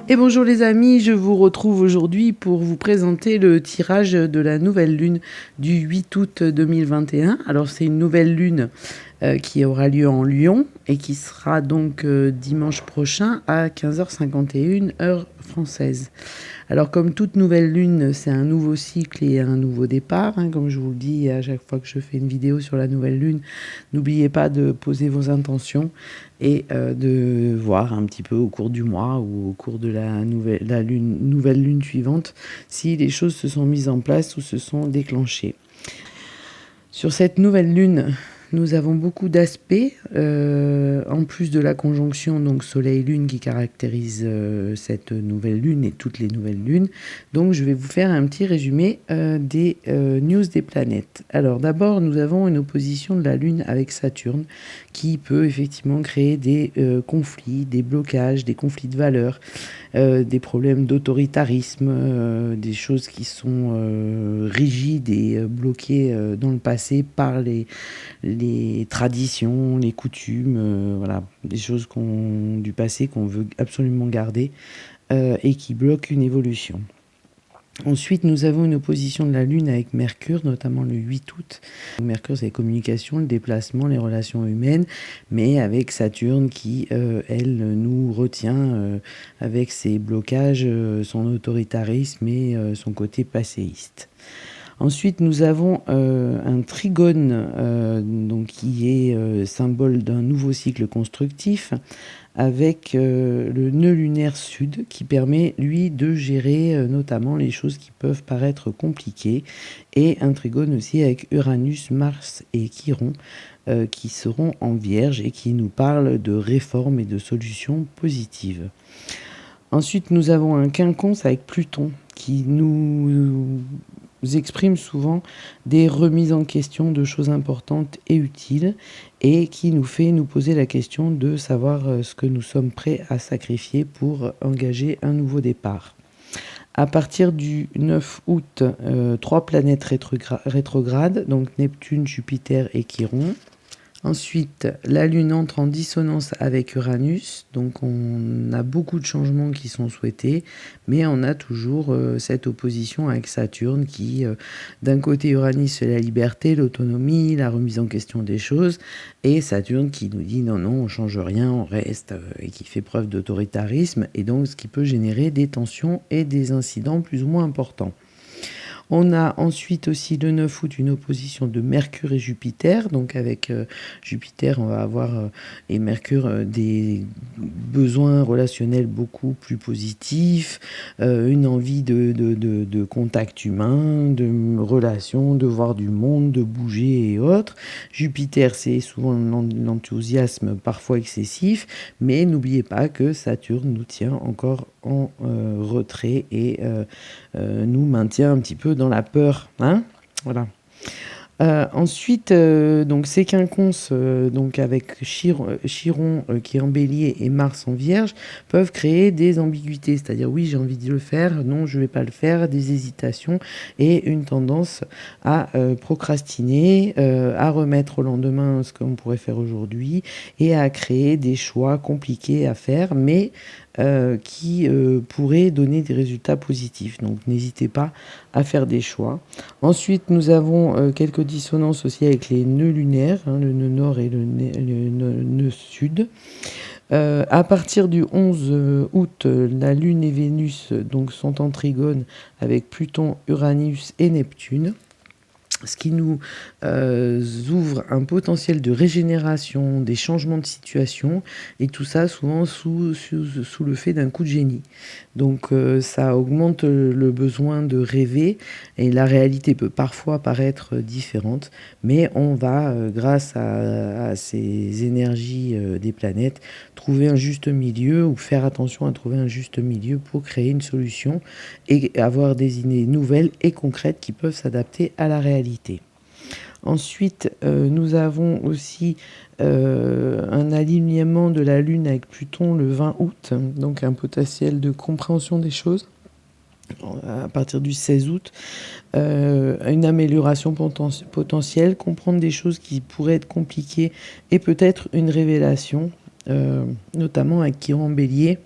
Et bonjour les amis, je vous retrouve aujourd'hui pour vous présenter le tirage de la nouvelle lune du 8 août 2021. Alors c'est une nouvelle lune qui aura lieu en Lion et qui sera donc dimanche prochain à 15h51 heure française. Alors comme toute nouvelle lune, c'est un nouveau cycle et un nouveau départ. Comme je vous le dis à chaque fois que je fais une vidéo sur la nouvelle lune, n'oubliez pas de poser vos intentions et de voir un petit peu au cours du mois ou au cours de la nouvelle lune suivante si les choses se sont mises en place ou se sont déclenchées. Sur cette nouvelle lune, nous avons beaucoup d'aspects, en plus de la conjonction donc Soleil-Lune qui caractérise cette nouvelle lune et toutes les nouvelles lunes. Donc je vais vous faire un petit résumé des news des planètes. Alors d'abord, nous avons une opposition de la Lune avec Saturne qui peut effectivement créer des conflits, des blocages, des conflits de valeurs, des problèmes d'autoritarisme, des choses qui sont rigides et bloquées dans le passé par les traditions, les coutumes, voilà, des choses du passé qu'on veut absolument garder et qui bloquent une évolution. Ensuite, nous avons une opposition de la Lune avec Mercure, notamment le 8 août. Mercure, c'est les communications, le déplacement, les relations humaines, mais avec Saturne qui, elle, nous retient avec ses blocages, son autoritarisme et son côté passéiste. Ensuite, nous avons un trigone donc, qui est symbole d'un nouveau cycle constructif avec le nœud lunaire sud qui permet, lui, de gérer notamment les choses qui peuvent paraître compliquées, et un trigone aussi avec Uranus, Mars et Chiron qui seront en Vierge et qui nous parlent de réformes et de solutions positives. Ensuite, nous avons un quinconce avec Pluton qui nous exprime souvent des remises en question de choses importantes et utiles et qui nous fait nous poser la question de savoir ce que nous sommes prêts à sacrifier pour engager un nouveau départ. À partir du 9 août, 3 planètes rétrogrades, donc Neptune, Jupiter et Chiron. Ensuite, la Lune entre en dissonance avec Uranus, donc on a beaucoup de changements qui sont souhaités, mais on a toujours cette opposition avec Saturne qui, d'un côté Uranus, c'est la liberté, l'autonomie, la remise en question des choses, et Saturne qui nous dit non, non, on change rien, on reste, et qui fait preuve d'autoritarisme, et donc ce qui peut générer des tensions et des incidents plus ou moins importants. On a ensuite aussi le 9 août une opposition de Mercure et Jupiter. Donc avec Jupiter, on va avoir et Mercure des besoins relationnels beaucoup plus positifs, une envie de contact humain, de relations, de voir du monde, de bouger et autres. Jupiter, c'est souvent l'enthousiasme parfois excessif, mais n'oubliez pas que Saturne nous tient encore en retrait et nous maintient un petit peu dans la peur, hein, voilà. Ensuite, donc ces quinconces, donc avec Chiron qui est en Bélier et Mars en Vierge, peuvent créer des ambiguïtés, c'est-à-dire oui j'ai envie de le faire, non je vais pas le faire, des hésitations et une tendance à procrastiner, à remettre au lendemain ce qu'on pourrait faire aujourd'hui et à créer des choix compliqués à faire, mais qui pourraient donner des résultats positifs. Donc n'hésitez pas à faire des choix. Ensuite, nous avons quelques dissonances aussi avec les nœuds lunaires, hein, le nœud nord et le nœud sud. À partir du 11 août, la Lune et Vénus donc, sont en trigone avec Pluton, Uranus et Neptune, ce qui nous ouvre un potentiel de régénération, des changements de situation, et tout ça souvent sous le fait d'un coup de génie. Donc ça augmente le besoin de rêver, et la réalité peut parfois paraître différente, mais on va, grâce à ces énergies des planètes, trouver un juste milieu, ou faire attention à trouver un juste milieu pour créer une solution et avoir des idées nouvelles et concrètes qui peuvent s'adapter à la réalité. Ensuite, nous avons aussi un alignement de la Lune avec Pluton le 20 août, donc un potentiel de compréhension des choses. À partir du 16 août, une amélioration potentielle, comprendre des choses qui pourraient être compliquées et peut-être une révélation, notamment avec Chiron en Bélier,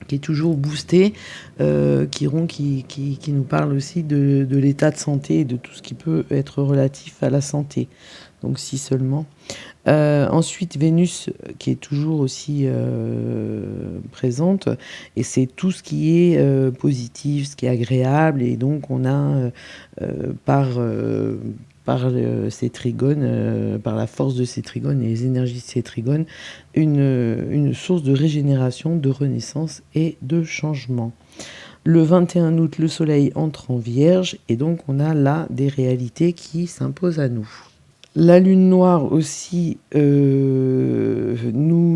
qui est toujours boosté, qui nous parle aussi de l'état de santé et de tout ce qui peut être relatif à la santé. Donc si seulement. Ensuite, Vénus, qui est toujours aussi présente, et c'est tout ce qui est positif, ce qui est agréable, et donc on a ces trigones, par la force de ces trigones et les énergies de ces trigones, une source de régénération, de renaissance et de changement. Le 21 août, le soleil entre en Vierge, et donc on a là des réalités qui s'imposent à nous. La lune noire aussi nous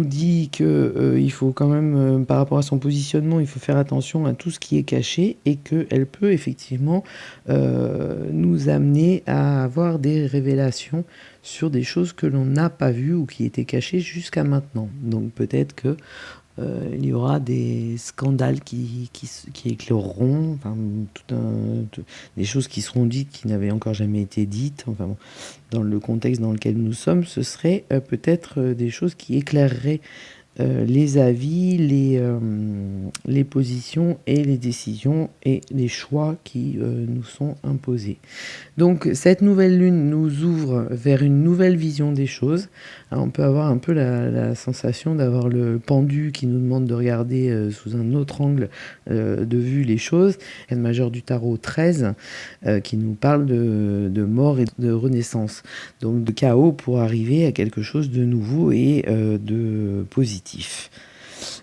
dit que il faut quand même, par rapport à son positionnement, il faut faire attention à tout ce qui est caché et qu'elle peut effectivement nous amener à avoir des révélations sur des choses que l'on n'a pas vues ou qui étaient cachées jusqu'à maintenant. Donc peut-être que il y aura des scandales qui écloreront, enfin, des choses qui seront dites qui n'avaient encore jamais été dites. Enfin, bon, dans le contexte dans lequel nous sommes, ce serait peut-être des choses qui éclaireraient les avis, les positions et les décisions et les choix qui nous sont imposés. Donc cette nouvelle lune nous ouvre vers une nouvelle vision des choses. Alors, on peut avoir un peu la sensation d'avoir le pendu qui nous demande de regarder sous un autre angle de vue les choses. Le majeur du tarot 13 qui nous parle de mort et de renaissance. Donc de chaos pour arriver à quelque chose de nouveau et de positif.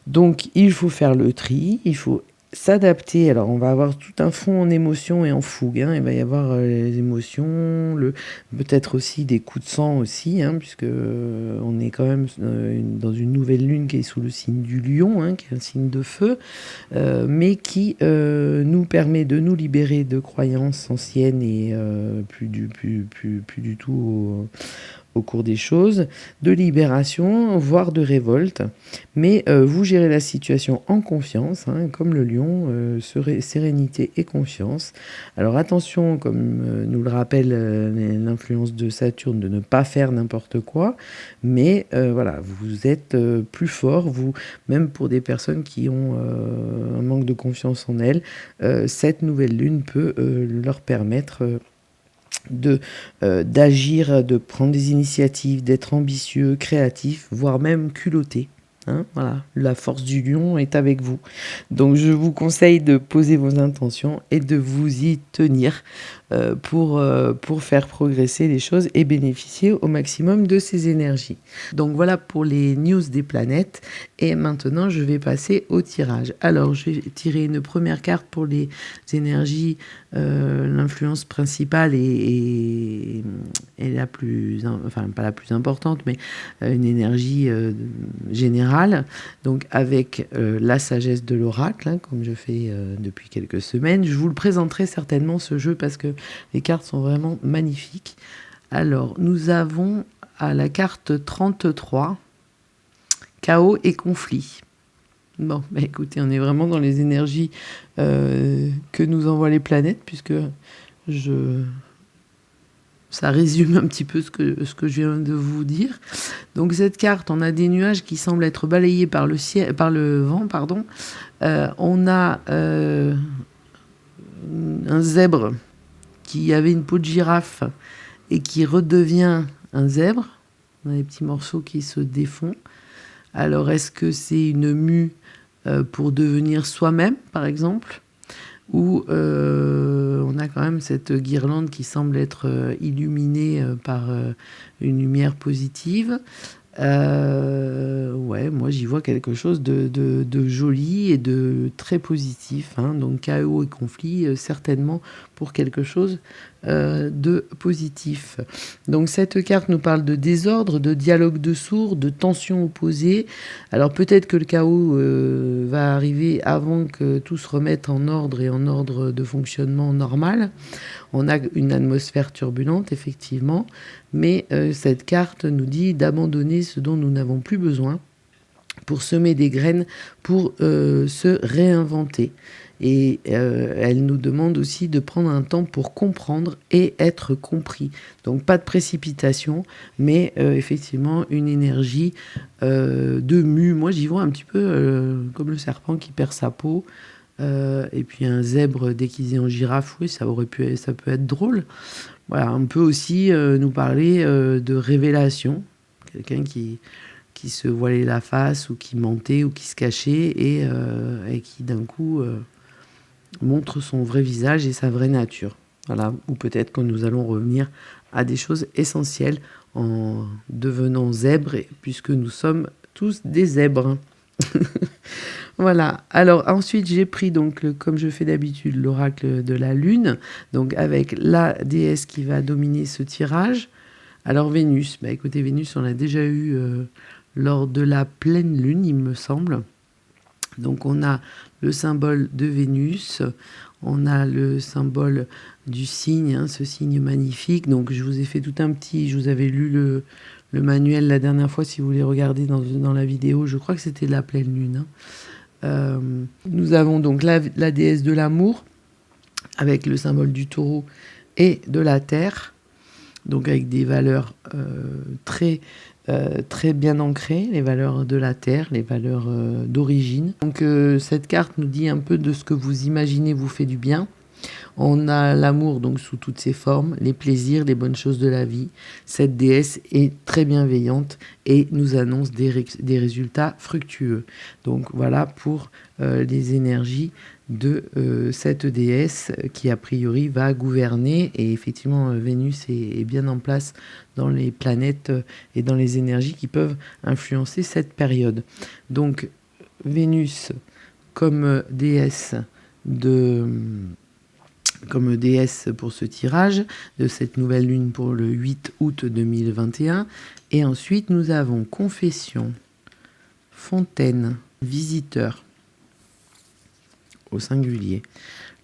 Donc il faut faire le tri, il faut s'adapter. Alors on va avoir tout un fond en émotions et en fougue, hein. Il va y avoir les émotions, peut-être aussi des coups de sang aussi, hein, puisque on est quand même dans une nouvelle lune qui est sous le signe du lion, hein, qui est un signe de feu, mais qui nous permet de nous libérer de croyances anciennes et plus du tout au cours des choses, de libération, voire de révolte. Mais vous gérez la situation en confiance, hein, comme le lion, sérénité et confiance. Alors attention, comme nous le rappelle l'influence de Saturne, de ne pas faire n'importe quoi, mais voilà, vous êtes plus fort, vous, même pour des personnes qui ont un manque de confiance en elles, cette nouvelle lune peut leur permettre d'agir, de prendre des initiatives, d'être ambitieux, créatif, voire même culotté. Hein, voilà, la force du lion est avec vous. Donc je vous conseille de poser vos intentions et de vous y tenir pour faire progresser les choses et bénéficier au maximum de ces énergies. Donc voilà pour les news des planètes. Et maintenant, je vais passer au tirage. Alors, je vais tirer une première carte pour les énergies, l'influence principale et la plus, enfin pas la plus importante, mais une énergie générale. Donc avec la sagesse de l'oracle, hein, comme je fais depuis quelques semaines. Je vous le présenterai certainement ce jeu parce que les cartes sont vraiment magnifiques. Alors, nous avons à la carte 33, chaos et conflit. Bon, bah écoutez, on est vraiment dans les énergies que nous envoient les planètes, puisque ça résume un petit peu ce que je viens de vous dire. Donc cette carte, on a des nuages qui semblent être balayés par le vent, pardon. On a un zèbre qui avait une peau de girafe et qui redevient un zèbre. On a des petits morceaux qui se défont. Alors, est-ce que c'est une mue pour devenir soi-même, par exemple, ou on a quand même cette guirlande qui semble être illuminée par une lumière positive. Ouais, moi j'y vois quelque chose de joli et de très positif, hein. Donc chaos et conflit, certainement pour quelque chose de positif. Donc cette carte nous parle de désordre, de dialogue de sourds, de tensions opposées. Alors peut-être que le chaos va arriver avant que tout se remette en ordre et en ordre de fonctionnement normal. On a une atmosphère turbulente, effectivement, mais cette carte nous dit d'abandonner ce dont nous n'avons plus besoin pour semer des graines, pour se réinventer. Et elle nous demande aussi de prendre un temps pour comprendre et être compris. Donc pas de précipitation, mais effectivement une énergie de mue. Moi j'y vois un petit peu comme le serpent qui perd sa peau. Et puis un zèbre déguisé en girafe, oui, ça peut être drôle. Voilà, on peut aussi nous parler de révélation. Quelqu'un qui se voilait la face ou qui mentait ou qui se cachait et qui d'un coup montre son vrai visage et sa vraie nature. Voilà. Ou peut-être que nous allons revenir à des choses essentielles en devenant zèbres, puisque nous sommes tous des zèbres. Voilà. Alors ensuite, j'ai pris donc, comme je fais d'habitude, l'oracle de la Lune, donc avec la déesse qui va dominer ce tirage. Alors Vénus, écoutez, Vénus, on l'a déjà eu lors de la pleine Lune, il me semble. Donc on a le symbole de Vénus, on a le symbole du cygne, ce cygne magnifique. Donc je vous ai fait tout un petit, je vous avais lu le manuel la dernière fois, si vous voulez regarder dans la vidéo, je crois que c'était la pleine Lune. Nous avons donc la déesse de l'amour, avec le symbole du taureau et de la terre, donc avec des valeurs très bien ancrées, les valeurs de la terre, les valeurs d'origine. Donc cette carte nous dit un peu de ce que vous imaginez vous fait du bien. On a l'amour donc sous toutes ses formes, les plaisirs, les bonnes choses de la vie. Cette déesse est très bienveillante et nous annonce des résultats fructueux. Donc voilà pour les énergies de cette déesse qui a priori va gouverner, et effectivement Vénus est bien en place dans les planètes et dans les énergies qui peuvent influencer cette période. Donc Vénus comme déesse pour ce tirage de cette nouvelle lune pour le 8 août 2021. Et ensuite, nous avons confession, fontaine, visiteur, au singulier.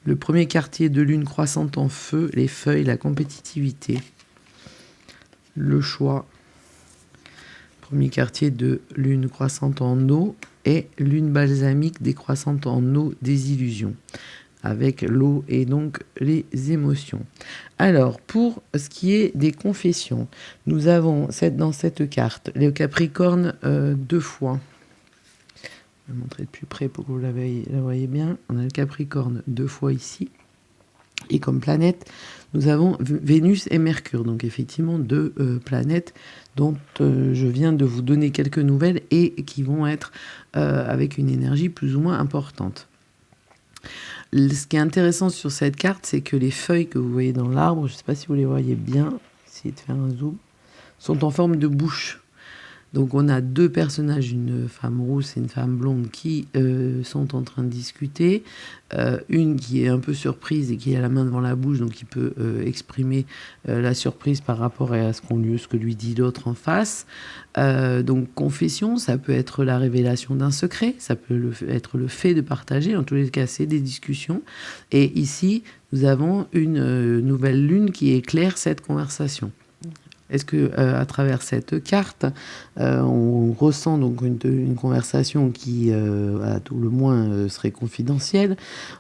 Le premier quartier de lune croissante en feu, les feuilles, la compétitivité, le choix. Premier quartier de lune croissante en eau et lune balsamique décroissante en eau, des illusions, avec l'eau et donc les émotions. Alors, pour ce qui est des confessions, nous avons dans cette carte le Capricorne 2 fois. Je vais montrer de plus près pour que vous la voyez bien. On a le Capricorne 2 fois ici. Et comme planète, nous avons Vénus et Mercure. Donc effectivement, 2 planètes dont je viens de vous donner quelques nouvelles et qui vont être avec une énergie plus ou moins importante. Ce qui est intéressant sur cette carte, c'est que les feuilles que vous voyez dans l'arbre, je ne sais pas si vous les voyez bien, essayez de faire un zoom, sont en forme de bouche. Donc on a 2 personnages, une femme rousse et une femme blonde, qui sont en train de discuter. Une qui est un peu surprise et qui a la main devant la bouche, donc qui peut exprimer la surprise par rapport à ce que lui dit l'autre en face. Donc confession, ça peut être la révélation d'un secret, ça peut être le fait de partager, en tous les cas c'est des discussions. Et ici, nous avons une nouvelle lune qui éclaire cette conversation. Est-ce que à travers cette carte, on ressent donc une conversation qui, à tout le moins, serait confidentielle.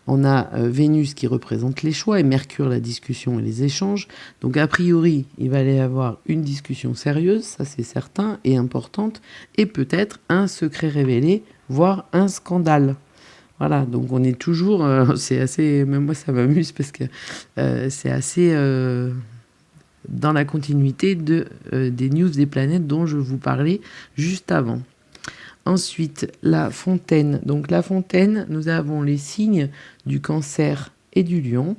On a Vénus qui représente les choix et Mercure la discussion et les échanges. Donc a priori, il va y avoir une discussion sérieuse, ça c'est certain, et importante, et peut-être un secret révélé, voire un scandale. Voilà, donc on est toujours, c'est assez, même moi ça m'amuse parce que c'est assez dans la continuité des news des planètes dont je vous parlais juste avant. Ensuite, la fontaine. Donc la fontaine, nous avons les signes du Cancer et du Lion.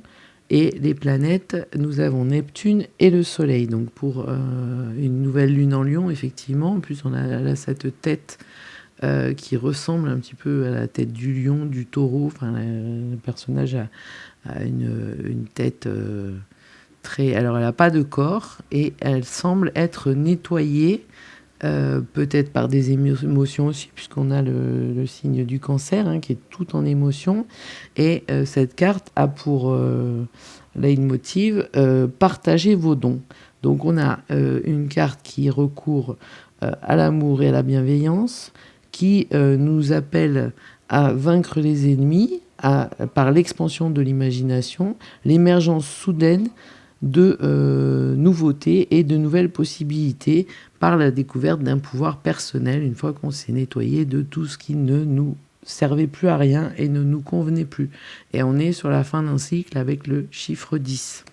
Et les planètes, nous avons Neptune et le Soleil. Donc pour une nouvelle lune en Lion, effectivement, en plus on a là cette tête qui ressemble un petit peu à la tête du lion, du taureau. Enfin, le personnage a une tête... Alors, elle n'a pas de corps et elle semble être nettoyée, peut-être par des émotions aussi, puisqu'on a le signe du Cancer qui est tout en émotion. Et cette carte a pour leitmotiv partager vos dons. Donc, on a une carte qui recourt à l'amour et à la bienveillance, qui nous appelle à vaincre les ennemis, par l'expansion de l'imagination, l'émergence soudaine de nouveautés et de nouvelles possibilités par la découverte d'un pouvoir personnel une fois qu'on s'est nettoyé de tout ce qui ne nous servait plus à rien et ne nous convenait plus. Et on est sur la fin d'un cycle avec le chiffre 10.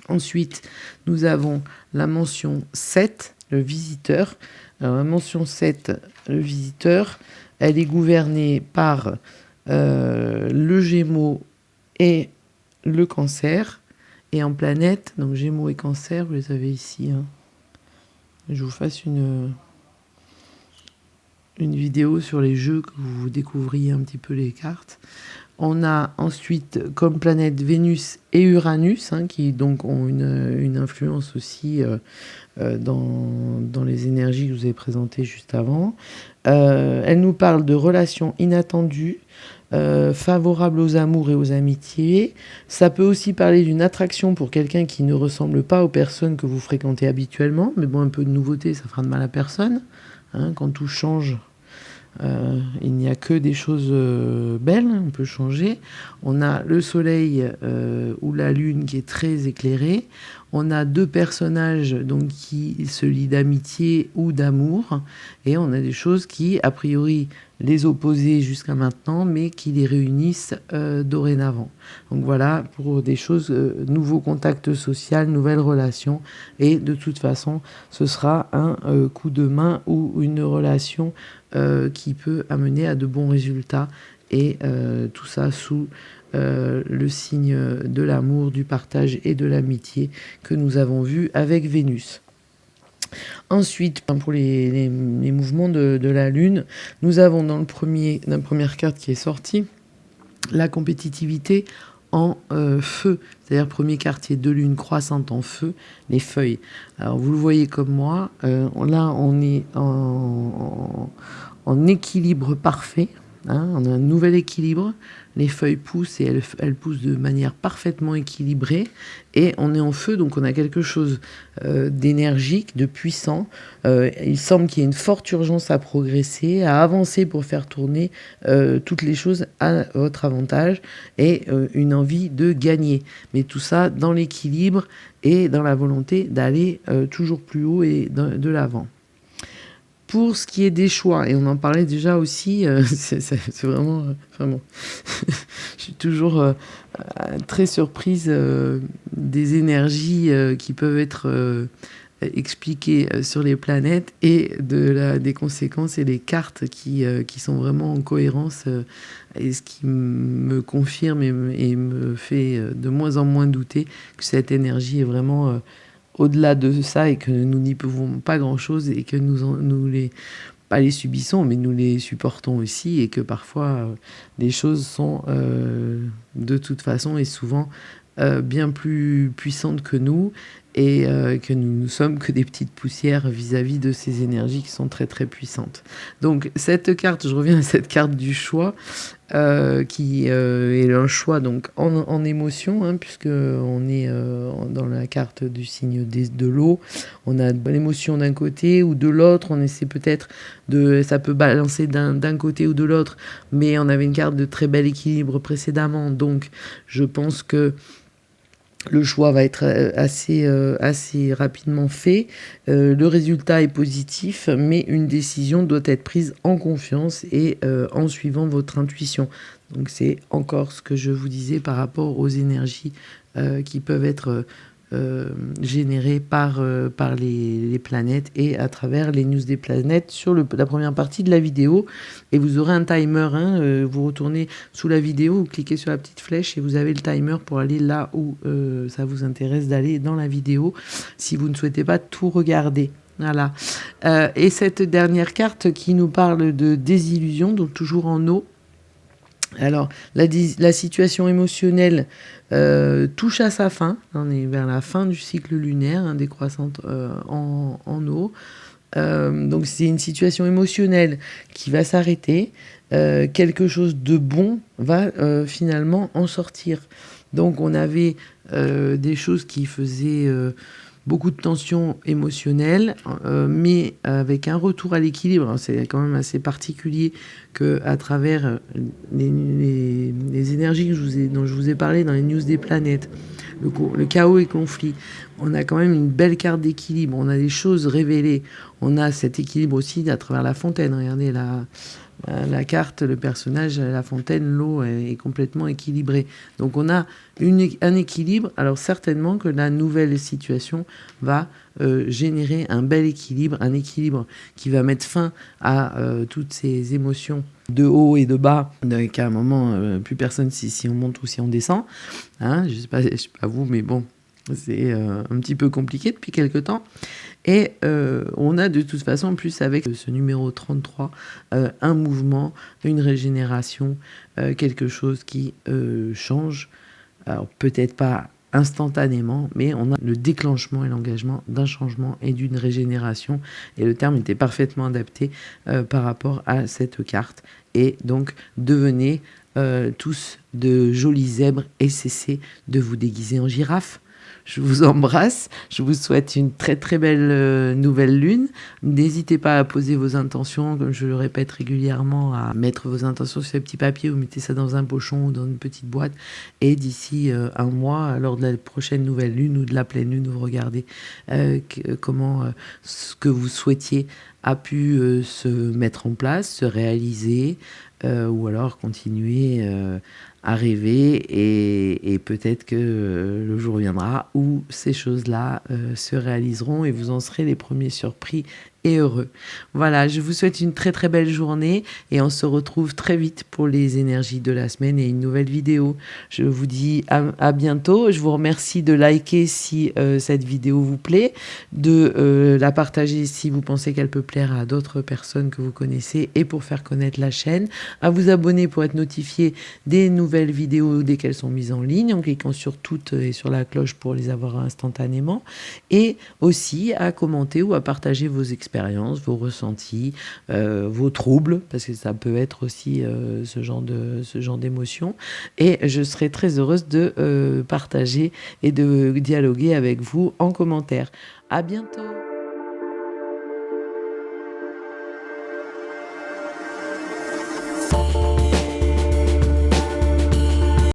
Ensuite, nous avons la mention 7, le visiteur. Alors, la mention 7, le visiteur, elle est gouvernée par le Gémeaux et le Cancer. Et en planète, donc Gémeaux et Cancer, vous les avez ici. Hein. Je vous fasse une vidéo sur les jeux, que vous découvriez un petit peu les cartes. On a ensuite comme planète Vénus et Uranus, hein, qui donc ont une influence aussi dans les énergies que je vous ai présentées juste avant. Elle nous parle de relations inattendues, favorables aux amours et aux amitiés. Ça peut aussi parler d'une attraction pour quelqu'un qui ne ressemble pas aux personnes que vous fréquentez habituellement. Mais bon, un peu de nouveauté, ça fera de mal à personne. Hein, quand tout change, il n'y a que des choses belles, on peut changer. On a le soleil ou la lune qui est très éclairée. On a deux personnages donc, qui se lient d'amitié ou d'amour. Et on a des choses qui, a priori, les opposaient jusqu'à maintenant, mais qui les réunissent dorénavant. Donc voilà, pour des choses, nouveaux contacts sociaux, nouvelles relations. Et de toute façon, ce sera un coup de main ou une relation qui peut amener à de bons résultats. Et tout ça sous le signe de l'amour, du partage et de l'amitié que nous avons vu avec Vénus. Ensuite, pour les mouvements de la Lune, nous avons dans la première carte qui est sortie, la compétitivité en feu, c'est-à-dire premier quartier de lune croissante en feu, les feuilles. Alors vous le voyez comme moi, là on est en équilibre parfait. Hein, on a un nouvel équilibre, les feuilles poussent et elles poussent de manière parfaitement équilibrée et on est en feu, donc on a quelque chose d'énergique, de puissant. Il semble qu'il y ait une forte urgence à progresser, à avancer pour faire tourner toutes les choses à votre avantage et une envie de gagner. Mais tout ça dans l'équilibre et dans la volonté d'aller toujours plus haut et de l'avant. Pour ce qui est des choix, et on en parlait déjà aussi, c'est vraiment... vraiment je suis toujours très surprise des énergies qui peuvent être expliquées sur les planètes et des conséquences et les cartes qui sont vraiment en cohérence. Et ce qui me confirme et me fait de moins en moins douter que cette énergie est vraiment... au-delà de ça et que nous n'y pouvons pas grand-chose et que pas les subissons, mais nous les supportons aussi et que parfois les choses sont de toute façon et souvent bien plus puissantes que nous et que nous ne sommes que des petites poussières vis-à-vis de ces énergies qui sont très très puissantes. Donc cette carte, je reviens à cette carte du choix, qui est un choix donc en émotion, hein, puisque on est dans la carte du signe de l'eau. On a l'émotion d'un côté ou de l'autre. On essaie peut-être ça peut balancer d'un côté ou de l'autre, mais on avait une carte de très bel équilibre précédemment, donc je pense que le choix va être assez rapidement fait. Le résultat est positif, mais une décision doit être prise en confiance et en suivant votre intuition. Donc c'est encore ce que je vous disais par rapport aux énergies qui peuvent être générées par les planètes et à travers les news des planètes sur la première partie de la vidéo. Et vous aurez un timer, hein, vous retournez sous la vidéo, vous cliquez sur la petite flèche et vous avez le timer pour aller là où ça vous intéresse d'aller dans la vidéo si vous ne souhaitez pas tout regarder. Voilà. Et cette dernière carte qui nous parle de désillusion, donc toujours en eau. Alors, la situation émotionnelle touche à sa fin. On est vers la fin du cycle lunaire, hein, décroissante en eau. Donc, c'est une situation émotionnelle qui va s'arrêter. Quelque chose de bon va finalement en sortir. Donc, on avait des choses qui faisaient beaucoup de tensions émotionnelles, mais avec un retour à l'équilibre. C'est quand même assez particulier qu'à travers les énergies dont je vous ai parlé dans les news des planètes, le chaos et conflit, on a quand même une belle carte d'équilibre. On a des choses révélées. On a cet équilibre aussi à travers la fontaine. Regardez la carte, le personnage, la fontaine, l'eau est complètement équilibrée. Donc on a un équilibre. Alors certainement que la nouvelle situation va générer un bel équilibre, un équilibre qui va mettre fin à toutes ces émotions de haut et de bas, qu'à un moment, plus personne si on monte ou si on descend. Hein, je sais pas vous, mais bon, c'est un petit peu compliqué depuis quelque temps. Et on a de toute façon, plus avec ce numéro 33, un mouvement, une régénération, quelque chose qui change. Alors peut-être pas instantanément, mais on a le déclenchement et l'engagement d'un changement et d'une régénération. Et le terme était parfaitement adapté par rapport à cette carte. Et donc, devenez tous de jolis zèbres et cessez de vous déguiser en girafe. Je vous embrasse, je vous souhaite une très très belle nouvelle lune. N'hésitez pas à poser vos intentions, comme je le répète régulièrement, à mettre vos intentions sur ces petits papiers, vous mettez ça dans un pochon ou dans une petite boîte. Et d'ici un mois, lors de la prochaine nouvelle lune ou de la pleine lune, vous regardez comment ce que vous souhaitiez a pu se mettre en place, se réaliser, ou alors continuer à rêver et peut-être que le jour viendra où ces choses-là se réaliseront et vous en serez les premiers surpris et heureux. Voilà, je vous souhaite une très très belle journée et on se retrouve très vite pour les énergies de la semaine et une nouvelle vidéo. Je vous dis à bientôt. Je vous remercie de liker si cette vidéo vous plaît, de la partager si vous pensez qu'elle peut plaire à d'autres personnes que vous connaissez et pour faire connaître la chaîne, à vous abonner pour être notifié des nouvelles vidéos dès qu'elles sont mises en ligne en cliquant sur toutes et sur la cloche pour les avoir instantanément et aussi à commenter ou à partager vos expériences, vos ressentis, vos troubles, parce que ça peut être aussi ce genre d'émotions. Et je serai très heureuse de partager et de dialoguer avec vous en commentaire. À bientôt.